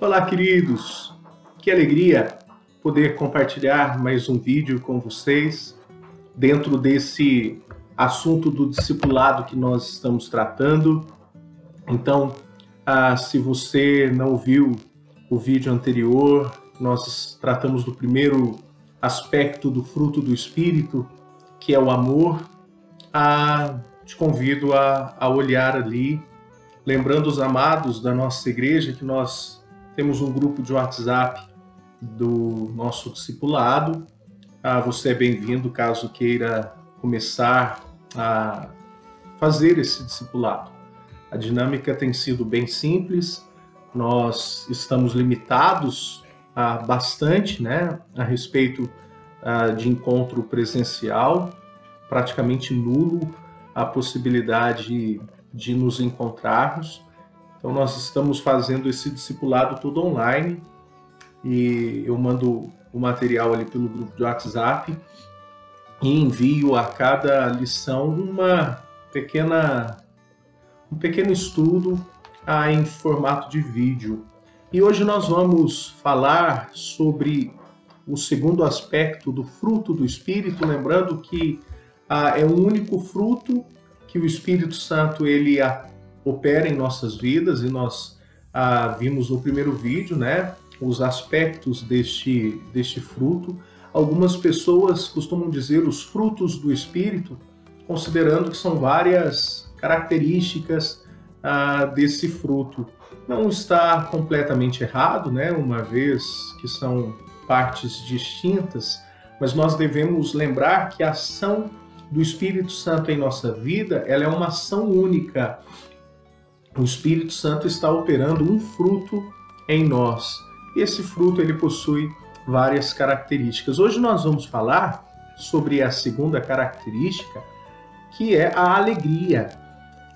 Olá, queridos! Que alegria poder compartilhar mais um vídeo com vocês dentro desse assunto do discipulado que nós estamos tratando. Então, se você não viu o vídeo anterior, nós tratamos do primeiro aspecto do fruto do Espírito, que é o amor. Te convido a olhar ali, lembrando os amados da nossa igreja que nós temos um grupo de WhatsApp do nosso discipulado. Você é bem-vindo caso queira começar a fazer esse discipulado. A dinâmica tem sido bem simples, nós estamos limitados bastante, a respeito de encontro presencial, praticamente nulo a possibilidade de nos encontrarmos. Então nós estamos fazendo esse discipulado todo online e eu mando o material ali pelo grupo de WhatsApp e envio a cada lição um pequeno estudo em formato de vídeo. E hoje nós vamos falar sobre o segundo aspecto do fruto do Espírito, lembrando que é o único fruto que o Espírito Santo ele opera em nossas vidas, e nós vimos no primeiro vídeo, os aspectos deste fruto. Algumas pessoas costumam dizer os frutos do Espírito, considerando que são várias características desse fruto. Não está completamente errado, uma vez que são partes distintas, mas nós devemos lembrar que a ação do Espírito Santo em nossa vida, ela é uma ação única. O Espírito Santo está operando um fruto em nós. E esse fruto ele possui várias características. Hoje nós vamos falar sobre a segunda característica, que é a alegria.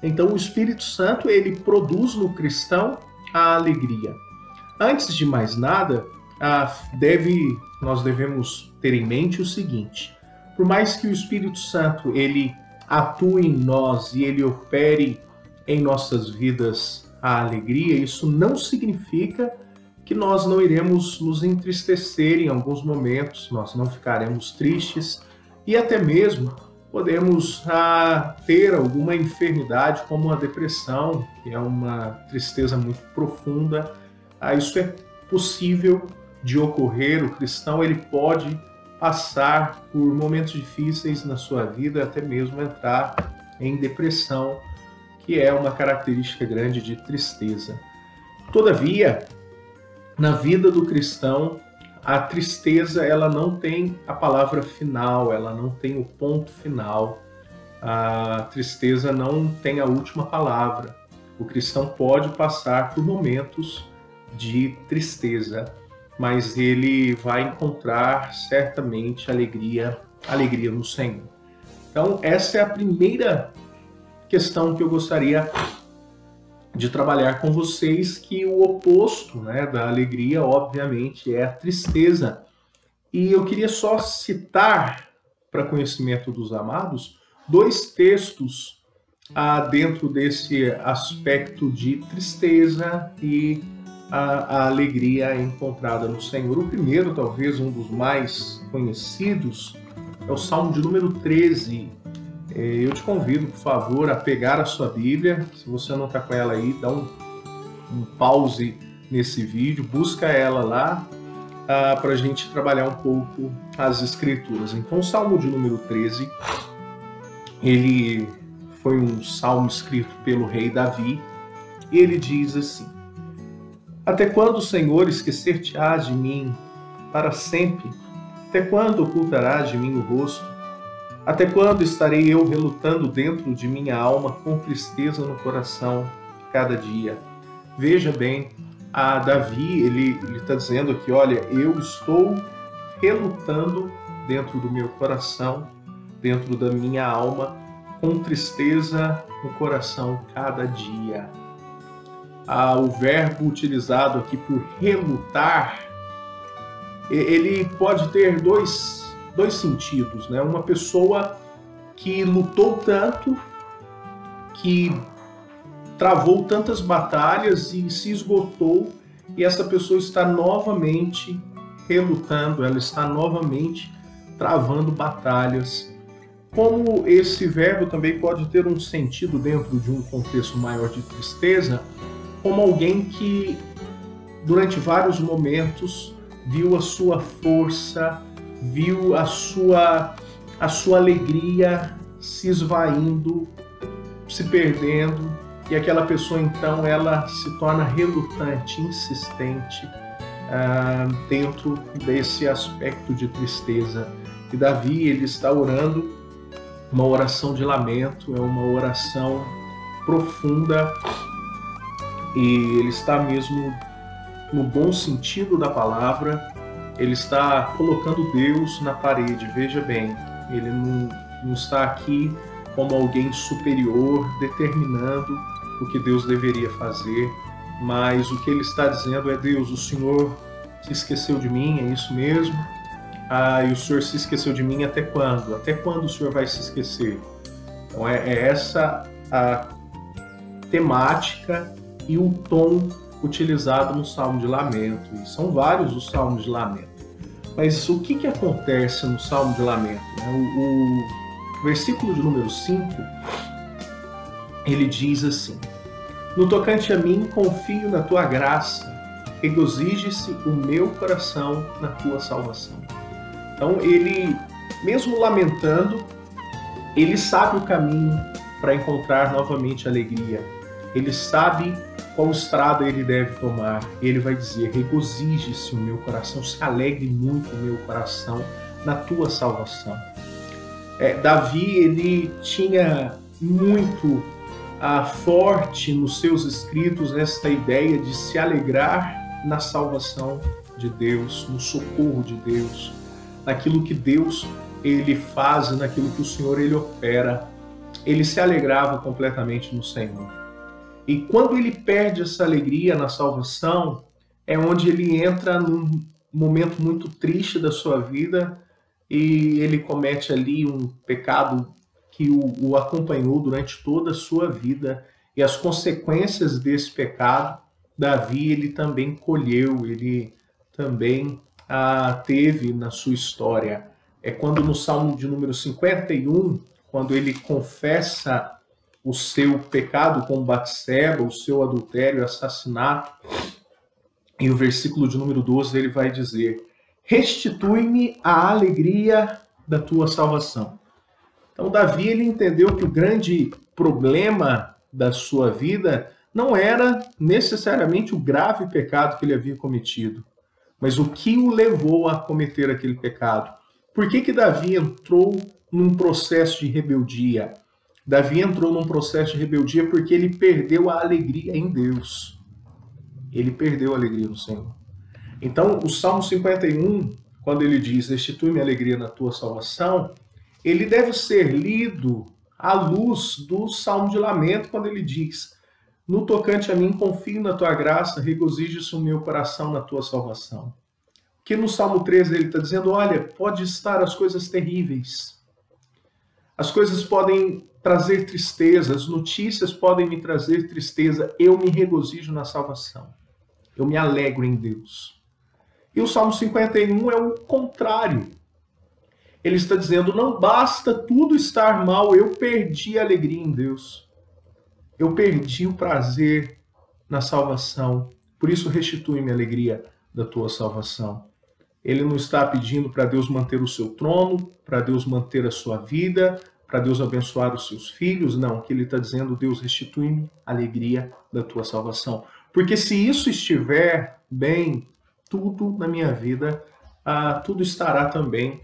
Então o Espírito Santo ele produz no cristão a alegria. Antes de mais nada, nós devemos ter em mente o seguinte: por mais que o Espírito Santo ele atue em nós e ele opere em nossas vidas a alegria, isso não significa que nós não iremos nos entristecer em alguns momentos, nós não ficaremos tristes e até mesmo podemos ter alguma enfermidade como a depressão, que é uma tristeza muito profunda. Isso é possível de ocorrer. O cristão ele pode passar por momentos difíceis na sua vida, até mesmo entrar em depressão, que é uma característica grande de tristeza. Todavia, na vida do cristão, a tristeza ela não tem a palavra final, ela não tem o ponto final. A tristeza não tem a última palavra. O cristão pode passar por momentos de tristeza, mas ele vai encontrar certamente alegria no Senhor. Então, essa é a primeira questão que eu gostaria de trabalhar com vocês, que o oposto da alegria, obviamente, é a tristeza. E eu queria só citar, para conhecimento dos amados, dois textos dentro desse aspecto de tristeza e a alegria encontrada no Senhor. O primeiro, talvez um dos mais conhecidos, é o Salmo de número 13. Eu te convido, por favor, a pegar a sua Bíblia. Se você não está com ela aí, dá um pause nesse vídeo, busca ela lá para a gente trabalhar um pouco as Escrituras. Então, o Salmo de número 13, ele foi um salmo escrito pelo rei Davi, e ele diz assim: até quando, Senhor, esquecer-te-ás de mim para sempre? Até quando ocultarás de mim o rosto? Até quando estarei eu relutando dentro de minha alma com tristeza no coração cada dia? Veja bem, Davi, ele está dizendo aqui, olha, eu estou relutando dentro do meu coração, dentro da minha alma, com tristeza no coração cada dia. O verbo utilizado aqui por relutar, ele pode ter dois sentidos, Uma pessoa que lutou tanto, que travou tantas batalhas e se esgotou e essa pessoa está novamente relutando, ela está novamente travando batalhas. Como esse verbo também pode ter um sentido dentro de um contexto maior de tristeza, como alguém que durante vários momentos viu a sua força, viu a sua alegria se esvaindo, se perdendo, e aquela pessoa então ela se torna relutante, insistente dentro desse aspecto de tristeza. E Davi, ele está orando uma oração de lamento, é uma oração profunda, e ele está mesmo no bom sentido da palavra, ele está colocando Deus na parede. Veja bem, ele não está aqui como alguém superior, determinando o que Deus deveria fazer, mas o que ele está dizendo é: Deus, o Senhor se esqueceu de mim, é isso mesmo? E o Senhor se esqueceu de mim até quando? Até quando o Senhor vai se esquecer? Então é essa a temática e o tom utilizado no Salmo de Lamento. E são vários os Salmos de Lamento. Mas o que acontece no Salmo de Lamento? O versículo de número 5, ele diz assim: no tocante a mim, confio na tua graça, regozije-se o meu coração na tua salvação. Então ele, mesmo lamentando, ele sabe o caminho para encontrar novamente alegria. Ele sabe qual estrada ele deve tomar. Ele vai dizer: regozije-se o meu coração, se alegre muito o meu coração na tua salvação. Davi, ele tinha muito forte nos seus escritos esta ideia de se alegrar na salvação de Deus, no socorro de Deus, naquilo que Deus ele faz, naquilo que o Senhor ele opera. Ele se alegrava completamente no Senhor. E quando ele perde essa alegria na salvação, é onde ele entra num momento muito triste da sua vida, e ele comete ali um pecado que o acompanhou durante toda a sua vida. E as consequências desse pecado, Davi ele também colheu, ele também teve na sua história. É quando no Salmo de número 51, quando ele confessa o seu pecado com Batseba, o seu adultério e assassinato, e o versículo de número 12 ele vai dizer: restitui-me a alegria da tua salvação. Então Davi ele entendeu que o grande problema da sua vida não era necessariamente o grave pecado que ele havia cometido, mas o que o levou a cometer aquele pecado. Por que Davi entrou num processo de rebeldia? Davi entrou num processo de rebeldia porque ele perdeu a alegria em Deus. Ele perdeu a alegria no Senhor. Então, o Salmo 51, quando ele diz: restitui-me a alegria na tua salvação, ele deve ser lido à luz do Salmo de Lamento, quando ele diz: no tocante a mim, confio na tua graça, regozije-se o meu coração na tua salvação. Que no Salmo 13 ele está dizendo: olha, pode estar as coisas terríveis, as coisas podem trazer tristeza, as notícias podem me trazer tristeza, eu me regozijo na salvação, eu me alegro em Deus. E o Salmo 51 é o contrário. Ele está dizendo: não basta tudo estar mal, eu perdi a alegria em Deus, eu perdi o prazer na salvação, por isso restitui-me a alegria da tua salvação. Ele não está pedindo para Deus manter o seu trono, para Deus manter a sua vida, para Deus abençoar os seus filhos. Não, o que ele está dizendo: Deus, restitui-me a alegria da tua salvação. Porque se isso estiver bem, tudo na minha vida, tudo estará bem.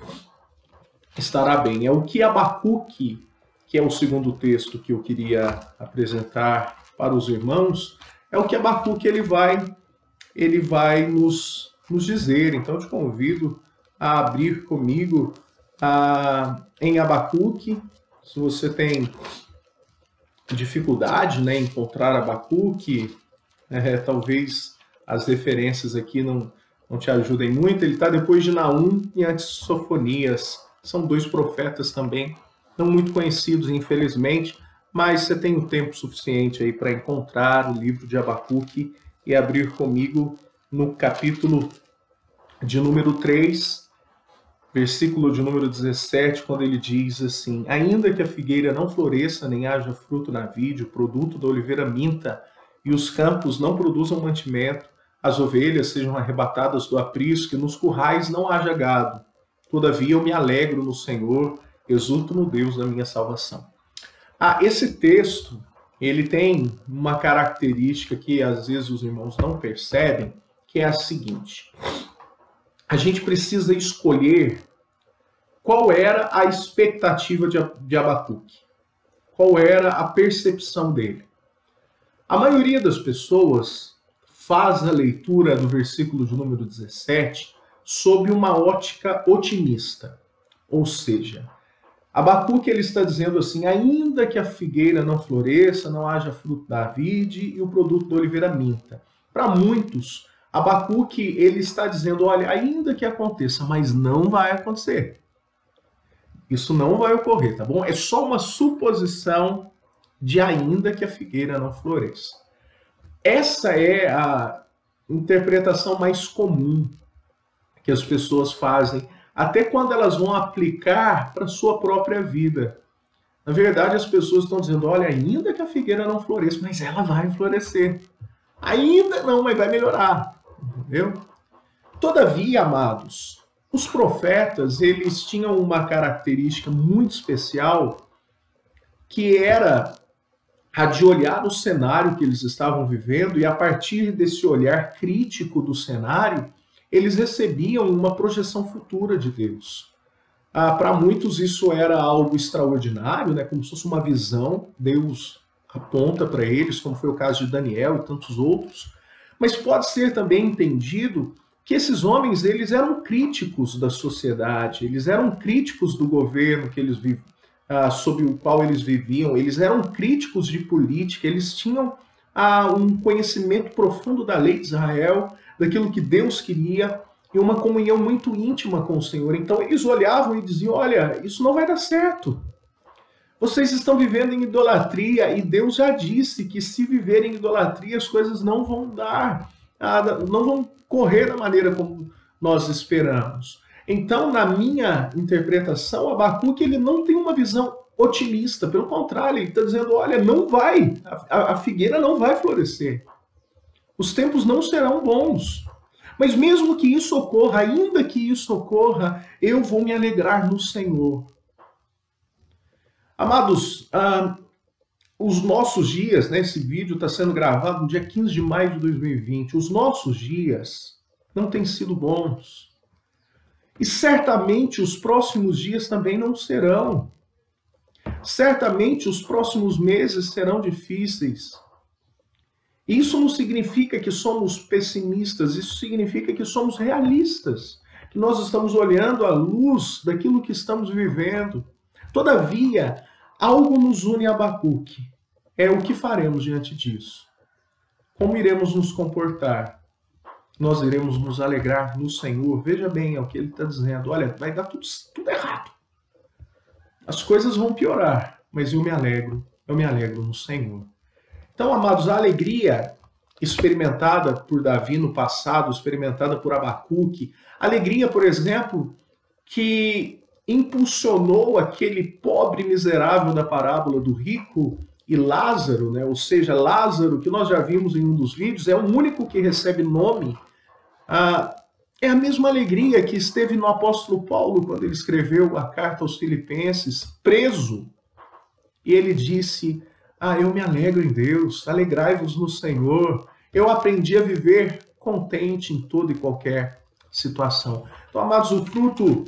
É o que Abacuque, que é o segundo texto que eu queria apresentar para os irmãos, é o que Abacuque ele vai nos dizer. Então eu te convido a abrir comigo em Abacuque. Se você tem dificuldade em encontrar Abacuque, talvez as referências aqui não te ajudem muito. Ele está depois de Naum e antes de Sofonias. São dois profetas também, não muito conhecidos, infelizmente, mas você tem um tempo suficiente aí para encontrar o livro de Abacuque e abrir comigo no capítulo de número 3, versículo de número 17, quando ele diz assim: ainda que a figueira não floresça, nem haja fruto na vide, o produto da oliveira minta, e os campos não produzam mantimento, as ovelhas sejam arrebatadas do aprisco, e nos currais não haja gado. Todavia eu me alegro no Senhor, exulto no Deus da minha salvação. Esse texto, ele tem uma característica que às vezes os irmãos não percebem, que é a seguinte: a gente precisa escolher qual era a expectativa de Abacuque, qual era a percepção dele. A maioria das pessoas faz a leitura do versículo de número 17 sob uma ótica otimista, ou seja, Abacuque ele está dizendo assim: ainda que a figueira não floresça, não haja fruto da vide e o produto da oliveira minta. Para muitos, Abacuque ele está dizendo: olha, ainda que aconteça, mas não vai acontecer. Isso não vai ocorrer, tá bom? É só uma suposição de ainda que a figueira não floresça. Essa é a interpretação mais comum que as pessoas fazem, até quando elas vão aplicar para a sua própria vida. Na verdade, as pessoas estão dizendo: olha, ainda que a figueira não floresça, mas ela vai florescer. Ainda não, mas vai melhorar. Entendeu? Todavia, amados, os profetas, eles tinham uma característica muito especial, que era a de olhar o cenário que eles estavam vivendo, e a partir desse olhar crítico do cenário, eles recebiam uma projeção futura de Deus. Para muitos isso era algo extraordinário, né? Como se fosse uma visão, Deus aponta para eles, como foi o caso de Daniel e tantos outros. Mas pode ser também entendido que esses homens, eles eram críticos da sociedade, eles eram críticos do governo que eles sob o qual eles viviam, eles eram críticos de política, eles tinham um conhecimento profundo da lei de Israel, daquilo que Deus queria, e uma comunhão muito íntima com o Senhor. Então eles olhavam e diziam: olha, isso não vai dar certo. Vocês estão vivendo em idolatria, e Deus já disse que se viverem em idolatria, as coisas não vão dar, não vão correr da maneira como nós esperamos. Então, na minha interpretação, Abacuque ele não tem uma visão otimista, pelo contrário, ele está dizendo: olha, não vai, a figueira não vai florescer. Os tempos não serão bons. Mas mesmo que isso ocorra, ainda que isso ocorra, eu vou me alegrar no Senhor. Amados, os nossos dias, né, esse vídeo está sendo gravado no dia 15 de maio de 2020, os nossos dias não têm sido bons. E certamente os próximos dias também não serão. Certamente os próximos meses serão difíceis. Isso não significa que somos pessimistas, isso significa que somos realistas, que nós estamos olhando à luz daquilo que estamos vivendo. Todavia, algo nos une a Abacuque. É o que faremos diante disso. Como iremos nos comportar? Nós iremos nos alegrar no Senhor. Veja bem, é o que ele está dizendo. Olha, vai dar tudo errado. As coisas vão piorar, mas eu me alegro no Senhor. Então, amados, a alegria experimentada por Davi no passado, experimentada por Abacuque, alegria, por exemplo, que impulsionou aquele pobre miserável da parábola do rico e Lázaro, né? Ou seja, Lázaro, que nós já vimos em um dos vídeos, é o único que recebe nome. É a mesma alegria que esteve no apóstolo Paulo quando ele escreveu a carta aos Filipenses, preso. E ele disse: eu me alegro em Deus, alegrai-vos no Senhor. Eu aprendi a viver contente em toda e qualquer situação. Então, amados, o fruto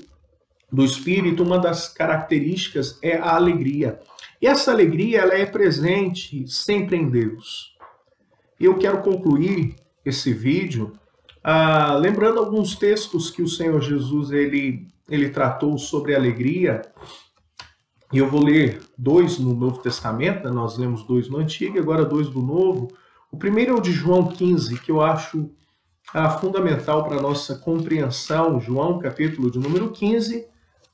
do Espírito, uma das características é a alegria. E essa alegria, ela é presente sempre em Deus. E eu quero concluir esse vídeo lembrando alguns textos que o Senhor Jesus ele tratou sobre alegria. E eu vou ler 2 no Novo Testamento, né? Nós lemos 2 no Antigo e agora 2 do Novo. O primeiro é o de João 15, que eu acho fundamental para a nossa compreensão. João, capítulo de número 15,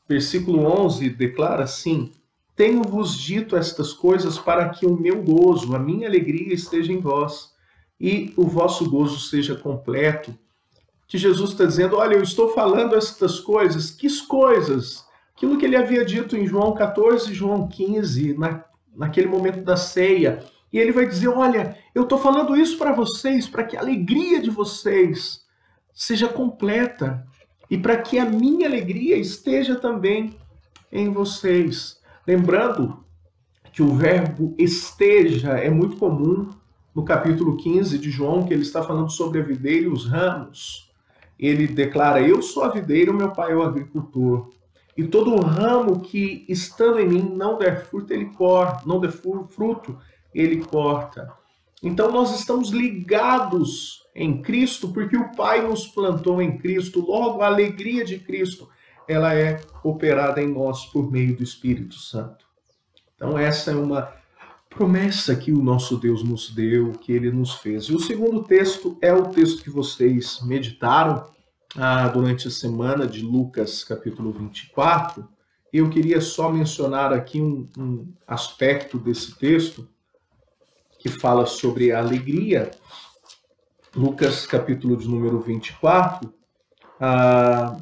versículo 11, declara assim: tenho-vos dito estas coisas para que o meu gozo, a minha alegria esteja em vós, e o vosso gozo seja completo. Que Jesus está dizendo, olha, eu estou falando estas coisas, que coisas? Aquilo que ele havia dito em João 14, João 15, naquele momento da ceia. E ele vai dizer, olha, eu estou falando isso para vocês, para que a alegria de vocês seja completa e para que a minha alegria esteja também em vocês. Lembrando que o verbo esteja é muito comum no capítulo 15 de João, que ele está falando sobre a videira e os ramos. Ele declara, eu sou a videira, o meu pai é o agricultor. E todo ramo que estando em mim não der fruto, ele corta, não der fruto, ele corta. Então nós estamos ligados em Cristo, porque o Pai nos plantou em Cristo. Logo, a alegria de Cristo, ela é operada em nós por meio do Espírito Santo. Então essa é uma promessa que o nosso Deus nos deu, que ele nos fez. E o segundo texto é o texto que vocês meditaram durante a semana, de Lucas capítulo 24. Eu queria só mencionar aqui um aspecto desse texto que fala sobre a alegria. Lucas capítulo de número 24, a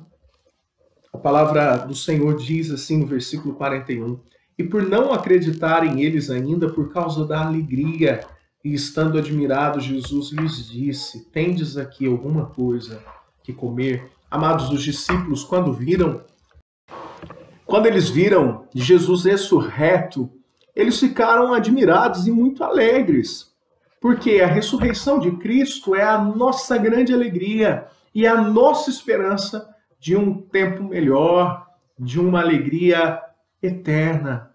palavra do Senhor diz assim no versículo 41, e por não acreditarem eles ainda por causa da alegria, e estando admirados, Jesus lhes disse, tendes aqui alguma coisa que comer? Amados, os discípulos, quando eles viram Jesus ressurreto, eles ficaram admirados e muito alegres, porque a ressurreição de Cristo é a nossa grande alegria e a nossa esperança de um tempo melhor, de uma alegria eterna.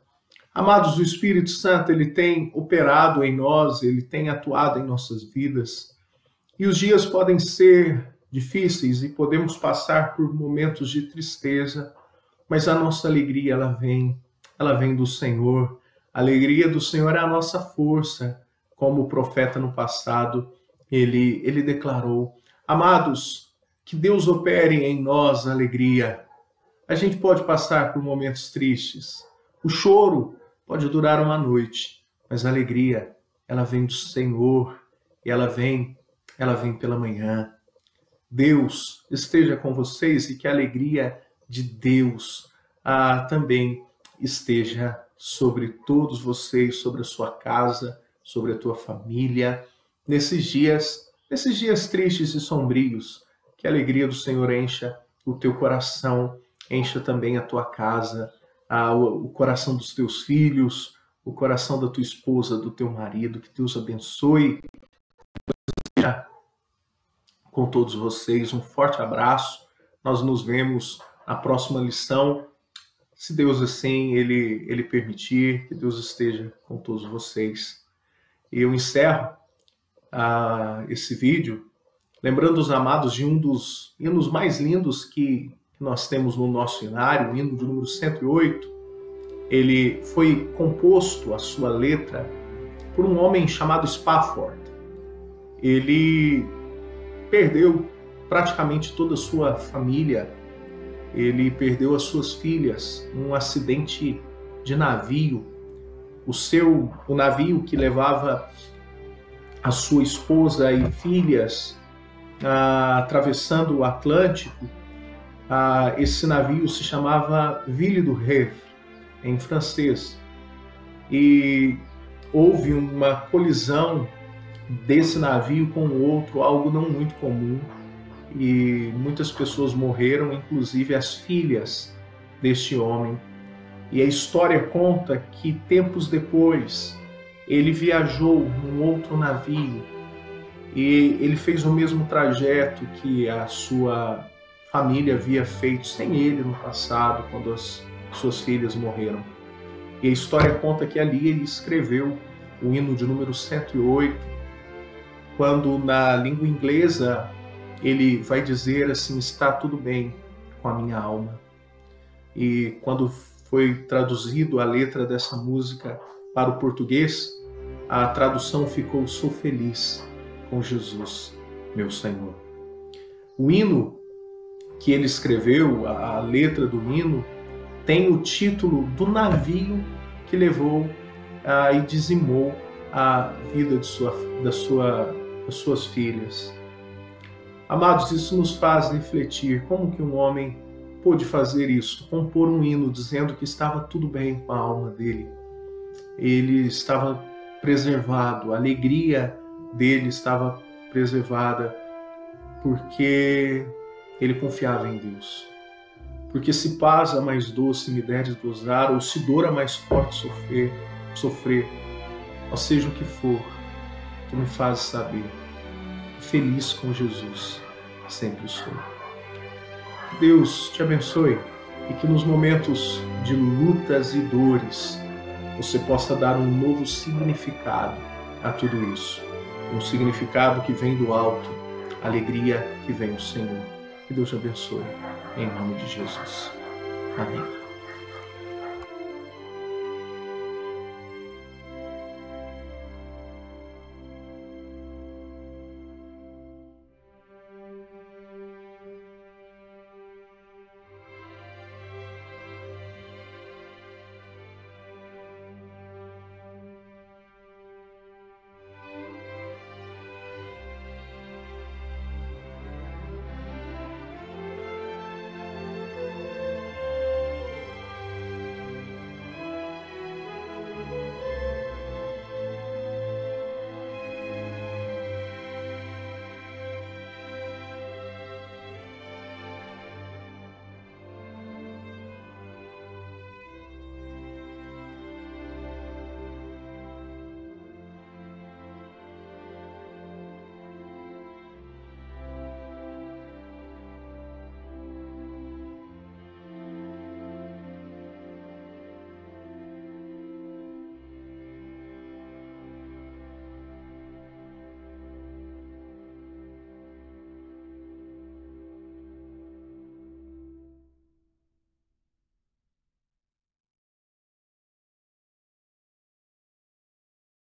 Amados, o Espírito Santo, ele tem operado em nós, ele tem atuado em nossas vidas. E os dias podem ser difíceis e podemos passar por momentos de tristeza, mas a nossa alegria, ela vem do Senhor. A alegria do Senhor é a nossa força, como o profeta no passado, ele declarou. Amados, que Deus opere em nós a alegria. A gente pode passar por momentos tristes. O choro pode durar uma noite, mas a alegria, ela vem do Senhor e ela vem pela manhã. Deus esteja com vocês e que a alegria de Deus também esteja sobre todos vocês, sobre a sua casa, sobre a tua família. Nesses dias tristes e sombrios, que a alegria do Senhor encha o teu coração, encha também a tua casa, o coração dos teus filhos, o coração da tua esposa, do teu marido. Que Deus abençoe com todos vocês. Um forte abraço. Nós nos vemos na próxima lição. Se Deus assim, Ele permitir, que Deus esteja com todos vocês. E eu encerro esse vídeo lembrando os amados de um dos hinos mais lindos que nós temos no nosso hinário, o hino de número 108. Ele foi composto, a sua letra, por um homem chamado Spafford. Ele perdeu praticamente toda a sua família, ele perdeu as suas filhas num acidente de navio. O navio que levava a sua esposa e filhas atravessando o Atlântico, esse navio se chamava Ville du Rêve, em francês. E houve uma colisão desse navio com o outro, algo não muito comum, e muitas pessoas morreram, inclusive as filhas deste homem. E a história conta que tempos depois ele viajou num outro navio e ele fez o mesmo trajeto que a sua família havia feito sem ele no passado, quando as suas filhas morreram. E a história conta que ali ele escreveu o hino de número 108, quando na língua inglesa ele vai dizer assim, está tudo bem com a minha alma. E quando foi traduzido a letra dessa música para o português, a tradução ficou, sou feliz com Jesus, meu Senhor. O hino que ele escreveu, a letra do hino, tem o título do navio que levou e dizimou a vida da sua as suas filhas. Amados, isso nos faz refletir como que um homem pôde fazer isso, compor um hino dizendo que estava tudo bem com a alma dele. Ele estava preservado, a alegria dele estava preservada porque ele confiava em Deus. Porque se paz a mais doce me deres gozar, ou se dor a mais forte sofrer, ou seja o que for, tu me fazes saber, feliz com Jesus sempre sou. Que Deus te abençoe e que nos momentos de lutas e dores você possa dar um novo significado a tudo isso. Um significado que vem do alto, alegria que vem do Senhor. Que Deus te abençoe, em nome de Jesus. Amém.